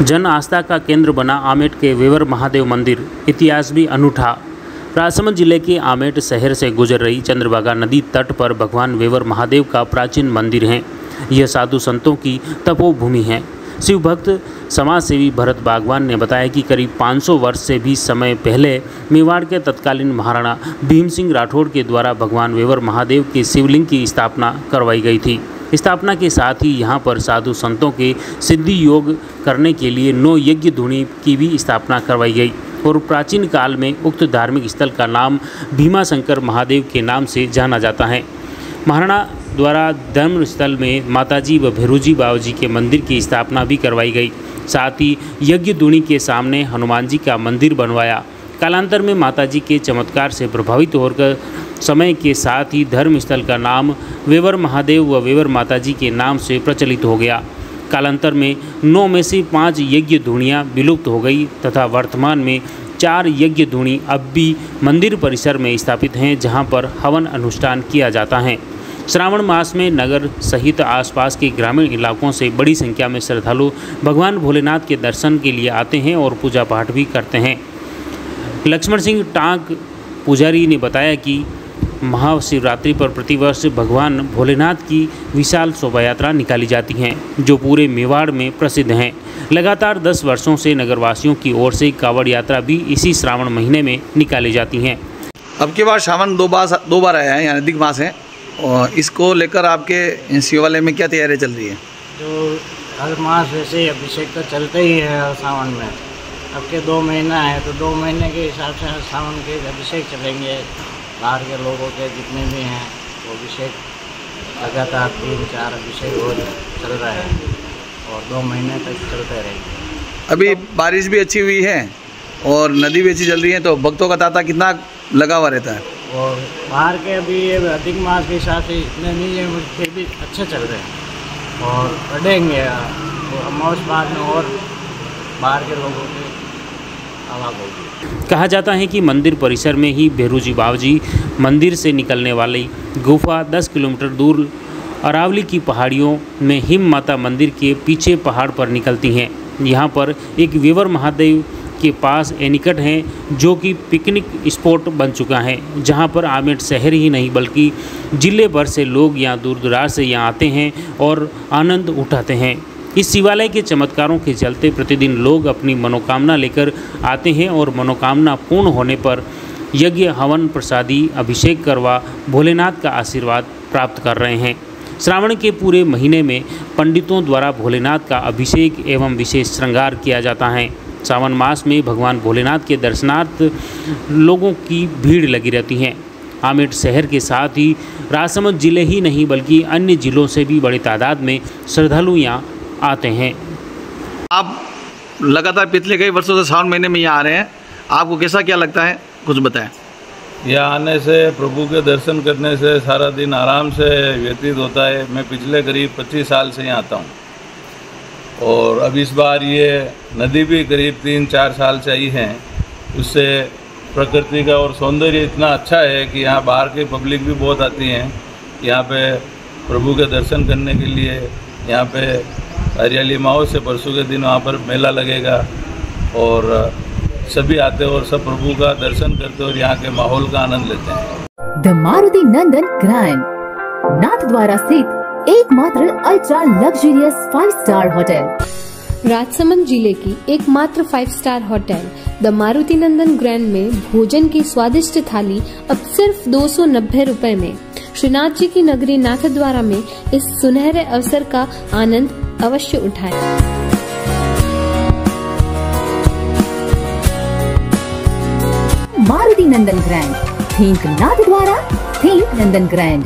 जन आस्था का केंद्र बना आमेट के वेवर महादेव मंदिर, इतिहास भी अनूठा। राजसमंद जिले के आमेट शहर से गुजर रही चंद्रभागा नदी तट पर भगवान वेवर महादेव का प्राचीन मंदिर है। यह साधु संतों की तपोभूमि है। शिव भक्त समाज सेवी भरत बागवान ने बताया कि करीब 500 वर्ष से भी समय पहले मेवाड़ के तत्कालीन महाराणा भीम सिंह राठौड़ के द्वारा भगवान वेवर महादेव के शिवलिंग की स्थापना करवाई गई थी। स्थापना के साथ ही यहाँ पर साधु संतों के सिद्धि योग करने के लिए 9 यज्ञ धुनी की भी स्थापना करवाई गई और प्राचीन काल में उक्त धार्मिक स्थल का नाम भीमाशंकर महादेव के नाम से जाना जाता है। महाराणा द्वारा धर्म स्थल में माताजी व भैरूजी बाबूजी के मंदिर की स्थापना भी करवाई गई। साथ ही यज्ञ धुनी के सामने हनुमान जी का मंदिर बनवाया। कालांतर में माताजी के चमत्कार से प्रभावित होकर समय के साथ ही धर्म स्थल का नाम वेवर महादेव व वेवर माताजी के नाम से प्रचलित हो गया। कालांतर में 9 में से 5 यज्ञ धुनियाँ विलुप्त हो गई तथा वर्तमान में 4 यज्ञ धुनी अब भी मंदिर परिसर में स्थापित हैं, जहां पर हवन अनुष्ठान किया जाता है। श्रावण मास में नगर सहित आसपास के ग्रामीण इलाकों से बड़ी संख्या में श्रद्धालु भगवान भोलेनाथ के दर्शन के लिए आते हैं और पूजा पाठ भी करते हैं। लक्ष्मण सिंह टांक पुजारी ने बताया कि महाशिवरात्रि पर प्रतिवर्ष भगवान भोलेनाथ की विशाल शोभा यात्रा निकाली जाती है, जो पूरे मेवाड़ में प्रसिद्ध हैं। लगातार 10 वर्षों से नगरवासियों की ओर से कावड़ यात्रा भी इसी श्रावण महीने में निकाली जाती हैं। अब की बार श्रावण दो बार आया है, यानी अधिक मास है, और इसको लेकर आपके शिवालय में क्या तैयारी चल रही है? जो हर मास वैसे अभिषेक तो चलते ही है हर सावन में। अब के 2 महीना है तो 2 महीने के हिसाब से हर सावन के अभिषेक चलेंगे। बाहर के लोगों के जितने भी हैं वो अभिषेक लगातार 3-4 अभिषेक हो चल रहा है और 2 महीने तक चलते रहेंगे। अभी बारिश भी अच्छी हुई है और नदी भी अच्छी चल रही है, तो भक्तों का तांता कितना लगा हुआ रहता है? और बाहर के अभी अधिक मास के हिसाब से इतने नहीं है, फिर भी अच्छे चल रहे हैं और बढ़ेंगे। तो अमावस बाद में और बाहर के लोगों की आवाज़ होगी। कहा जाता है कि मंदिर परिसर में ही भैरूजी बाबूजी मंदिर से निकलने वाली गुफा 10 किलोमीटर दूर अरावली की पहाड़ियों में हिम माता मंदिर के पीछे पहाड़ पर निकलती हैं। यहाँ पर एक वेवर महादेव के पास एनीकट है, जो कि पिकनिक स्पॉट बन चुका है, जहाँ पर आमेट शहर ही नहीं बल्कि जिले भर से लोग यहाँ दूर दराज से यहाँ आते हैं और आनंद उठाते हैं। इस शिवालय के चमत्कारों के चलते प्रतिदिन लोग अपनी मनोकामना लेकर आते हैं और मनोकामना पूर्ण होने पर यज्ञ हवन प्रसादी अभिषेक करवा भोलेनाथ का आशीर्वाद प्राप्त कर रहे हैं। श्रावण के पूरे महीने में पंडितों द्वारा भोलेनाथ का अभिषेक एवं विशेष श्रृंगार किया जाता है। सावन मास में भगवान भोलेनाथ के दर्शनार्थ लोगों की भीड़ लगी रहती है। आमेट शहर के साथ ही राजसमंद जिले ही नहीं बल्कि अन्य जिलों से भी बड़ी तादाद में श्रद्धालु यहाँ आते हैं। आप लगातार पिछले कई वर्षों से सावन महीने में यहाँ आ रहे हैं, आपको कैसा क्या लगता है, कुछ बताएं। यहाँ आने से, प्रभु के दर्शन करने से सारा दिन आराम से व्यतीत होता है। मैं पिछले करीब 25 साल से यहाँ आता हूँ और अब इस बार ये नदी भी करीब 3-4 साल से आई है। उससे प्रकृति का और सौंदर्य इतना अच्छा है कि यहाँ बाहर की पब्लिक भी बहुत आती हैं यहाँ पे प्रभु के दर्शन करने के लिए। यहाँ पे हरियाली माहौल से परसों के दिन वहाँ पर मेला लगेगा और सभी आते हैं और सब प्रभु का दर्शन करते हैं और यहाँ के माहौल का आनंद लेते हैं। The Maruti Nandan grand Nathdwara स्थित एकमात्र ultra luxurious 5 star hotel. Rajsamand जिले की एकमात्र 5 star hotel the Maruti Nandan grand में भोजन की स्वादिष्ट थाली अब सिर्फ 290 रुपए में। श्रीनाथ जी की नगरी नाथद्वारा में इस सुनहरे अवसर का आनंद अवश्य उठाएं। मारुति नंदन ग्रैंड, थिंक नाथद्वारा, थिंक नंदन ग्रैंड।